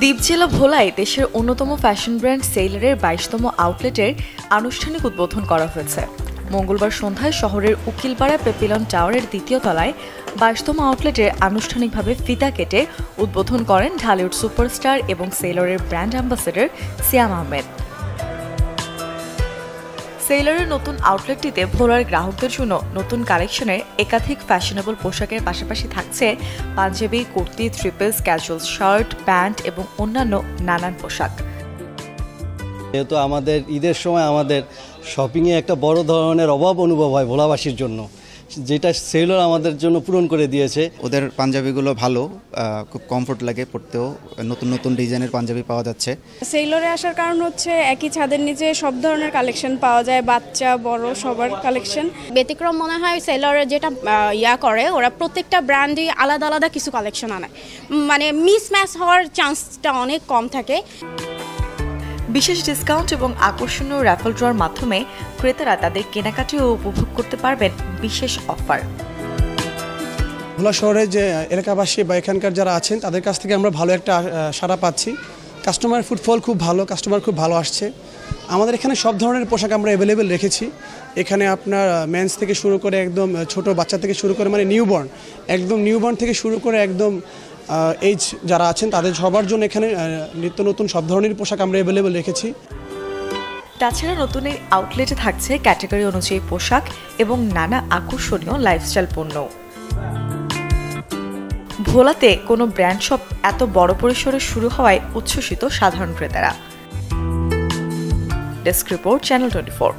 দ্বীপ জেলা ভোলায় দেশের অন্যতম ফ্যাশন ব্র্যান্ড সেইলরের ২২তম আউটলেটের আনুষ্ঠানিক উদ্বোধন করা হয়েছে। মঙ্গলবার সন্ধ্যায় শহরের উকিলপাড়া পেপিলন টাওয়ারের দ্বিতীয় তলায় ২২তম আউটলেটের আনুষ্ঠানিকভাবে ফিতা কেটে উদ্বোধন করেন ঢালিউড সুপারস্টার এবং সেইলরের ব্র্যান্ড অ্যাম্বাসেডর সিয়াম আহমেদ। সেইলরের নতুন আউটলেটটিতে ভোলার গ্রাহকদের জন্য নতুন কালেকশনের একাধিক ফ্যাশনেবল পোশাকের পাশাপাশি থাকছে Punjabi, kurti, three piece, casual shirt, pant এবং অন্যান্য নানান পোশাক। যেহেতু আমাদের ঈদের সময় আমাদের শপিংয়ে একটা বড় ধরনের অভাব অনুভব হয় ভোলাবাসীর জন্য, যেটা সেইলর আমাদের জন্য পূরণ করে দিয়েছে। ওদের পাঞ্জাবিগুলো ভালো, খুব কমফোর্ট লাগে পরতেও, নতুন নতুন ডিজাইনের পাঞ্জাবি পাওয়া যাচ্ছে। সেইলরে আসার কারণ হচ্ছে একই ছাদের নিচে সব ধরনের কালেকশন পাওয়া যায়, বাচ্চা বড় সবার কালেকশন। ব্যতিক্রম মনে হয় সেইলরে যেটা করে, ওরা প্রত্যেকটা ব্র্যান্ডই আলাদা আলাদা কিছু কালেকশন আনায়, মানে মিসম্যাচ হওয়ার চান্সটা অনেক কম থাকে। বিশেষ ডিসকাউন্ট এবং আকর্ষণীয় র্যাফল ড্রর মাধ্যমে ক্রেতারা তাদের কেনাকাটাও উপভোগ করতে পারবেন বিশেষ অফার। ভোলা শহরে যে এলাকাবাসী বা এখানকার যারা আছেন তাদের কাছ থেকে আমরা ভালো একটা সাড়া পাচ্ছি। কাস্টমার ফুটফল খুব ভালো, কাস্টমার খুব ভালো আসছে। আমাদের এখানে সব ধরনের পোশাক আমরা অ্যাভেলেবেল রেখেছি। এখানে আপনার মেন্স থেকে শুরু করে একদম ছোট বাচ্চা থেকে শুরু করে মানে নিউবর্ন থেকে শুরু করে একদম এইজ যারা আছেন তাদের সবার জন্য এখানে নিত্য নতুন সব ধরনের পোশাক আমরা অ্যাভেলেবেল রেখেছি। তাছাড়া নতুন এই আউটলেটে থাকছে ক্যাটাগরি অনুযায়ী পোশাক এবং নানা আকর্ষণীয় লাইফস্টাইল পণ্য। ভোলাতে কোনো ব্র্যান্ড শপ এত বড় পরিসরে শুরু হওয়ায় উচ্ছ্বসিত সাধারণ ক্রেতারা। Desk report, channel 24।